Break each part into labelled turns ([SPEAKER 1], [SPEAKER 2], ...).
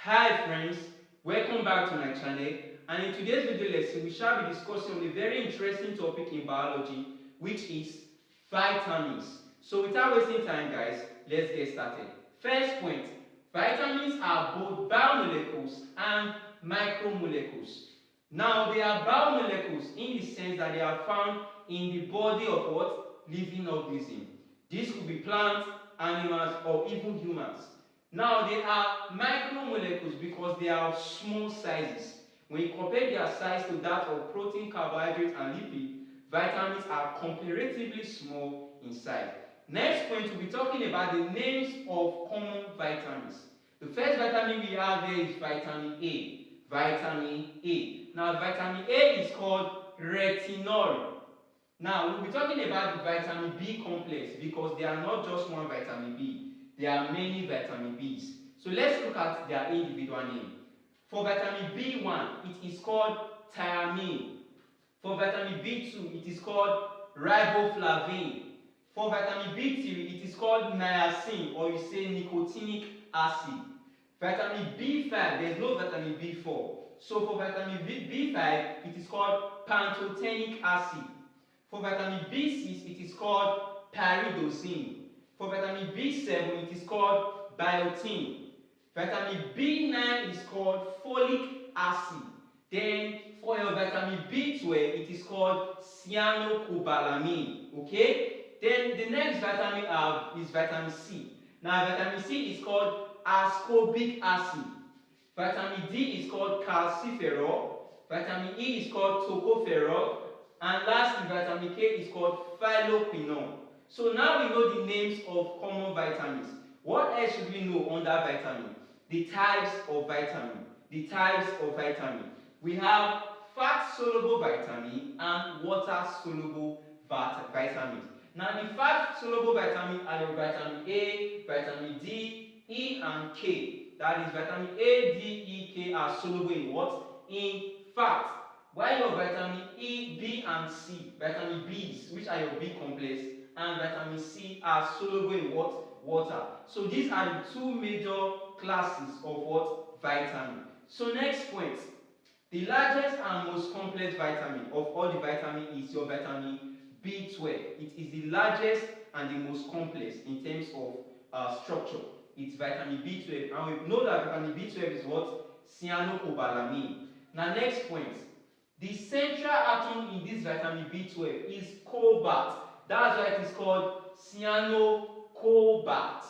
[SPEAKER 1] Hi friends, welcome back to my channel, and in today's video lesson we shall be discussing on a very interesting topic in biology, which is vitamins. So without wasting time guys, let's get started. First point, vitamins are both biomolecules and micromolecules. Now they are biomolecules in the sense that they are found in the body of what? Living organism. This could be plants, animals, or even humans. Now they are micromolecules because they are of small sizes. When you compare their size to that of protein, carbohydrates, and lipid, vitamins are comparatively small in size. Next point, we'll be talking about the names of common vitamins. The first vitamin we have here is vitamin A. Vitamin A. Now vitamin A is called retinol. Now we'll be talking about the vitamin B complex because there are not just one vitamin B. There are many vitamin Bs. So let's look at their individual name. For vitamin B1, it is called thiamine. For vitamin B2, it is called riboflavin. For vitamin B3, it is called niacin, or you say nicotinic acid. Vitamin B5, there is no vitamin B4. So for vitamin B5, it is called pantothenic acid. For vitamin B6, it is called pyridosine. For vitamin B7, it is called biotin. Vitamin B9 is called folic acid. Then for your vitamin B12, it is called cyanocobalamin. Okay? Then the next vitamin is vitamin C. Now vitamin C is called ascorbic acid. Vitamin D is called calciferol. Vitamin E is called tocopherol. And lastly, vitamin K is called phylloquinone. So now we know the names of common vitamins. What else should we know under vitamin? The types of vitamin. The types of vitamin. We have fat-soluble vitamin and water-soluble vitamins. Now the fat-soluble vitamin are your vitamin A, vitamin D, E, and K. That is vitamin A, D, E, K are soluble in what? In fat. While your vitamin E, B, and C, vitamin Bs, which are your B complex, and vitamin C are soluble in what? Water. So these are the two major classes of what? Vitamin. So next point, the largest and most complex vitamin of all the vitamin is your vitamin B12. It is the largest and the most complex in terms of structure. It's vitamin B12, and we know that vitamin B12 is what? Cyanocobalamin. Now next point, the central atom in this vitamin B12 is cobalt. That's why it is called cyanocobalt.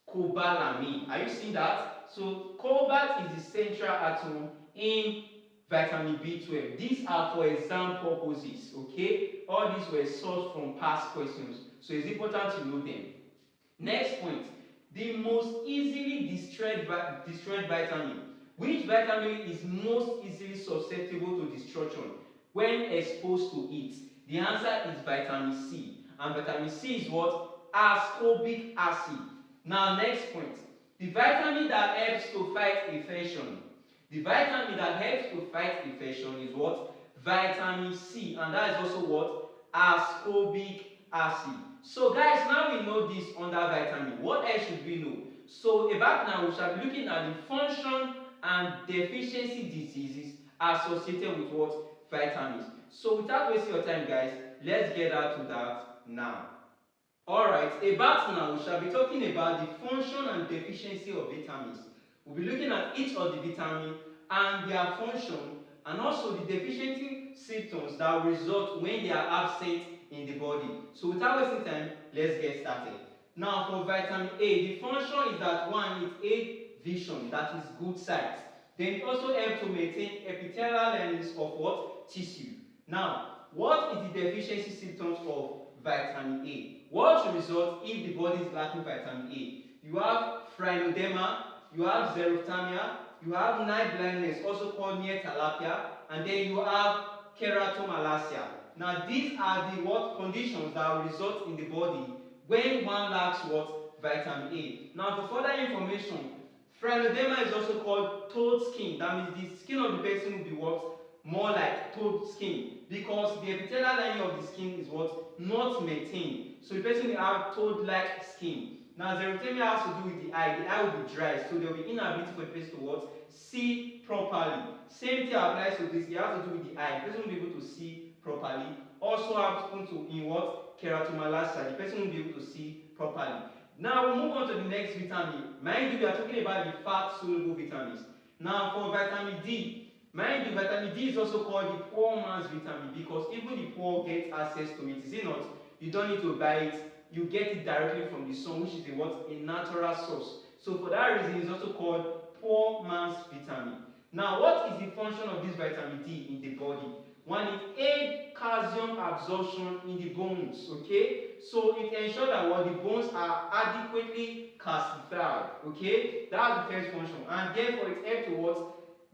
[SPEAKER 1] Cobalamin. Are you seeing that? So cobalt is the central atom in vitamin B12. These are for exam purposes. Okay? All these were sourced from past questions. So it's important to know them. Next point. The most easily destroyed vitamin. Which vitamin is most easily susceptible to destruction when exposed to it? The answer is vitamin C. And vitamin C is what? Ascorbic acid. Now next point. The vitamin that helps to fight infection. The vitamin that helps to fight infection is what? Vitamin C. And that is also what? Ascorbic acid. So guys, now we know this under vitamin. What else should we know? So about now we shall be looking at the function and deficiency diseases associated with what? Vitamins. So without wasting your time guys, let's get out to that now. Alright, about now we shall be talking about the function and deficiency of vitamins. We'll be looking at each of the vitamins and their function, and also the deficiency symptoms that will result when they are absent in the body. So without wasting time, let's get started. Now for vitamin A, the function is that one, it aids vision, that is good sight. Then it also helps to maintain epithelial linings of what? Tissue. Now, what is the deficiency symptoms of vitamin A? What will result if the body is lacking vitamin A? You have phrynodema, you have xerophthalmia, you have night blindness, also called neotalapia, and then you have keratomalacia. Now, these are the what conditions that will result in the body when one lacks what? Vitamin A. Now, for further information, phrynodema is also called toad skin. That means the skin of the person will be what? More like toad skin, because the epithelial lining of the skin is what? Not maintained. So the person will have toad-like skin. Now xerostomia has to do with the eye. The eye will be dry, so there will be inability for the person to what? See properly. Same thing applies to this. It has to do with the eye. The person won't be able to see properly. Also happens to in what? Keratomalacia. The person won't be able to see properly. Now we'll move on to the next vitamin. Mind you, we are talking about the fat soluble vitamins. Now for vitamin D, mind you, vitamin D is also called the poor man's vitamin because even the poor get access to it. Is it not? You don't need to buy it. You get it directly from the sun, which is a what? A natural source. So for that reason, it's also called poor man's vitamin. Now, what is the function of this vitamin D in the body? One, it aids calcium absorption in the bones. Okay, so it ensures that what the bones are adequately calcified. Okay, that's the first function, and therefore it helps to what?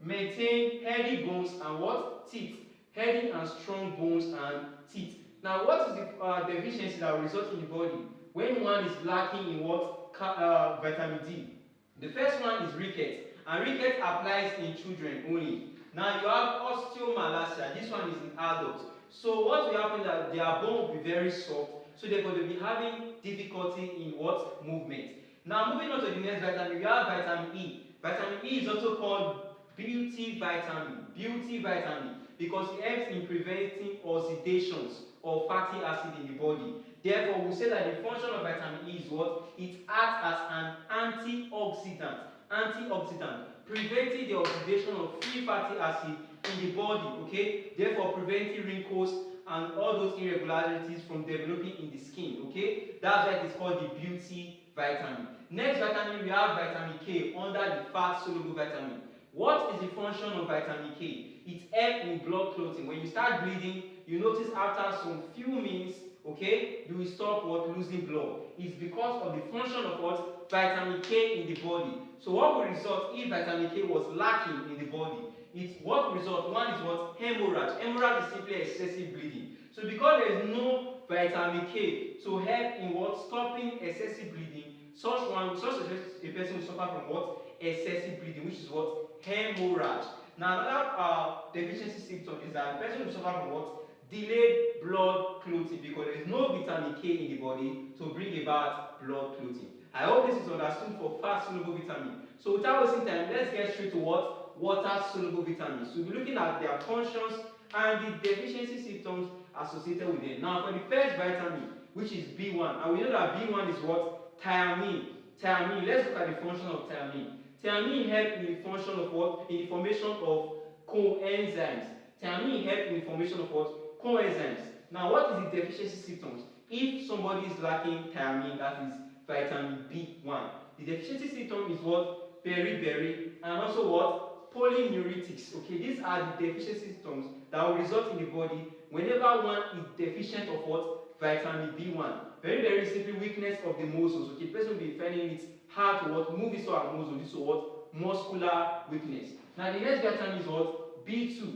[SPEAKER 1] Maintain healthy bones and what? Teeth. Healthy and strong bones and teeth. Now, what is the deficiency that will result in the body when one is lacking in what? Vitamin D? The first one is rickets, and rickets applies in children only. Now you have osteomalacia. This one is in adults. So what will happen is that their bone will be very soft, so they're going to be having difficulty in what? Movement. Now moving on to the next vitamin, we have vitamin E. Vitamin E is also called beauty vitamin. Beauty vitamin because it helps in preventing oxidations of fatty acid in the body. Therefore, we say that the function of vitamin E is what? It acts as an antioxidant. Antioxidant, preventing the oxidation of free fatty acid in the body. Okay, therefore preventing wrinkles and all those irregularities from developing in the skin. Okay, that's why it is called the beauty vitamin. Next vitamin, we have vitamin K under the fat soluble vitamin. What is the function of vitamin K? It helps in blood clotting. When you start bleeding, you notice after some few minutes, okay, you will stop what? Losing blood. It's because of the function of what? Vitamin K in the body. So what will result if vitamin K was lacking in the body? It's what will result? One is what? Hemorrhage. Hemorrhage is simply excessive bleeding. So because there is no vitamin K to help in what? Stopping excessive bleeding, such a person will suffer from what? Excessive bleeding, which is what? Hemorrhage. Now another deficiency symptom is that the person will suffer from what? Delayed blood clotting because there is no vitamin K in the body to bring about blood clotting. I hope this is understood for fat soluble vitamin. So without wasting time, let's get straight to what? Water soluble vitamins. So we'll be looking at their functions and the deficiency symptoms associated with them. Now for the first vitamin, which is B1, and we know that B1 is what? Thiamine. Thiamine. Let's look at the function of thiamine. Thiamine helps in the function of what? In the formation of coenzymes. Thiamine helps in the formation of what? Coenzymes. Now, what is the deficiency symptoms? If somebody is lacking thiamine, that is vitamin B1. The deficiency symptom is what? Beriberi, and also what? Polyneuritics. Okay, these are the deficiency symptoms that will result in the body whenever one is deficient of what? Vitamin B1. Very simply weakness of the muscles. Okay, the person will be finding it hard to what? Move his or her muscle. This is what? Muscular weakness. Now the next vitamin is what? B2.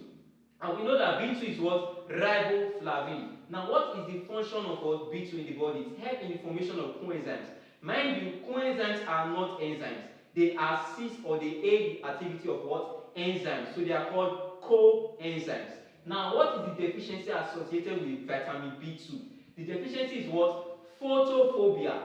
[SPEAKER 1] And we know that B2 is what? Riboflavin. Now what is the function of what? B2 in the body? It helps in the formation of coenzymes. Mind you, coenzymes are not enzymes. They assist or they aid the activity of what? Enzymes. So they are called coenzymes. Now what is the deficiency associated with vitamin B2? The deficiency is what? Photophobia,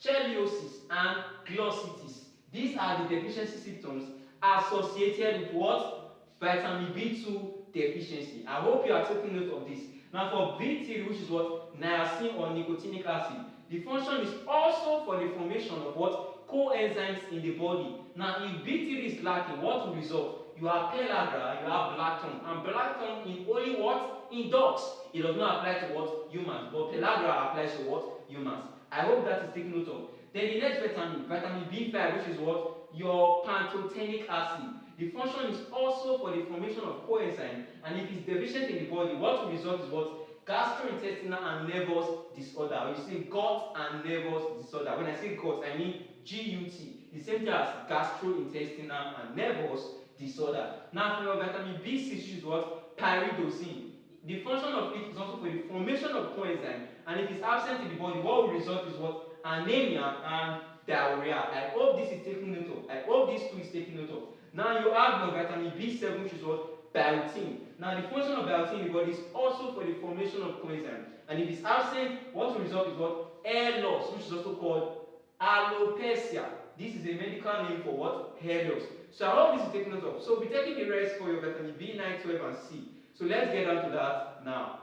[SPEAKER 1] cheiliosis, and glossitis. These are the deficiency symptoms associated with what? Vitamin B2 deficiency. I hope you are taking note of this. Now for B3, which is what? Niacin or nicotinic acid. The function is also for the formation of what? Coenzymes in the body. Now if B3 is lacking, what will result? You have pellagra, you have black tongue. And black tongue in only what? In dogs. It does not apply to what? Humans. But pellagra applies to what? Humans. I hope that is taken note of. Then the next vitamin, vitamin B5, which is what? Your pantothenic acid. The function is also for the formation of coenzyme, and if it's deficient in the body, what will result is what? Gastrointestinal and nervous disorder. Or you say gut and nervous disorder. When I say gut, I mean GUT. The same thing as gastrointestinal and nervous disorder. Now for your vitamin B6, which is what? Pyridoxine. The function of it is also for the formation of coenzyme, and if it's absent in the body, what will result is what? Anemia and diarrhea. I hope this is taken note of. I hope this too is taken note of. Now you have your vitamin B7, which is what? Biotin. Now the function of biotin in the body is also for the formation of coenzyme, and if it's absent, what will result is what? Hair loss, which is also called alopecia. This is a medical name for what? Hair loss. So I hope this is taken note of. So be taking the rest for your vitamin B9, 12 and C. So let's get down to that now.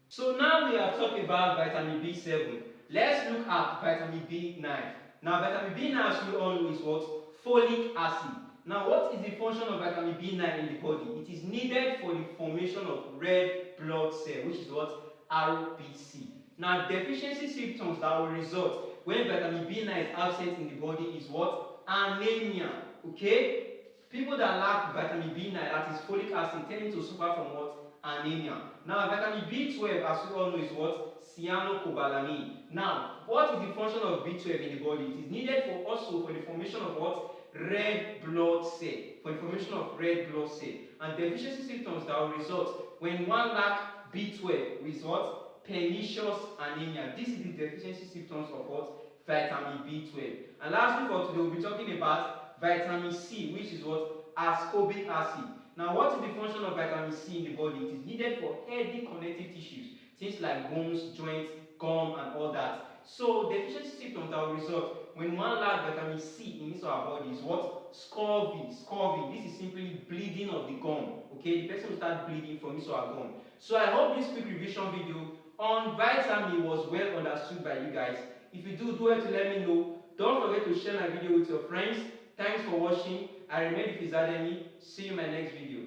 [SPEAKER 1] So now we have talked about vitamin B7. Let's look at vitamin B9. Now vitamin B9, as you all know, is what? Folic acid. Now what is the function of vitamin B9 in the body? It is needed for the formation of red blood cell, which is what? RBC. Now deficiency symptoms that will result when vitamin B9 is absent in the body is what? Anemia. Okay? People that lack vitamin B9, that is folic acid, tending to suffer from what? Anemia. Now vitamin B12, as we all know, is what? Cyanocobalamin. Now, what is the function of B12 in the body? It is needed for also for the formation of what? Red blood cell. For the formation of red blood cell. And deficiency symptoms that will result when one lack B12 is what? Pernicious anemia. This is the deficiency symptoms of what? Vitamin B12. And lastly for today, we'll be talking about vitamin C, which is what? Ascorbic acid. Now, what is the function of vitamin C in the body? It is needed for healthy connective tissues, things like bones, joints, gum, and all that. So, deficiency symptoms that will result when one lacks vitamin C in our body is what? Scurvy. Scurvy. This is simply bleeding of the gum. Okay, the person will start bleeding from his or her gum. So, I hope this quick revision video on vitamin was well understood by you guys. If you do well to let me know. Don't forget to share my video with your friends. Thanks for watching. I remain Fizademi. See you in my next video.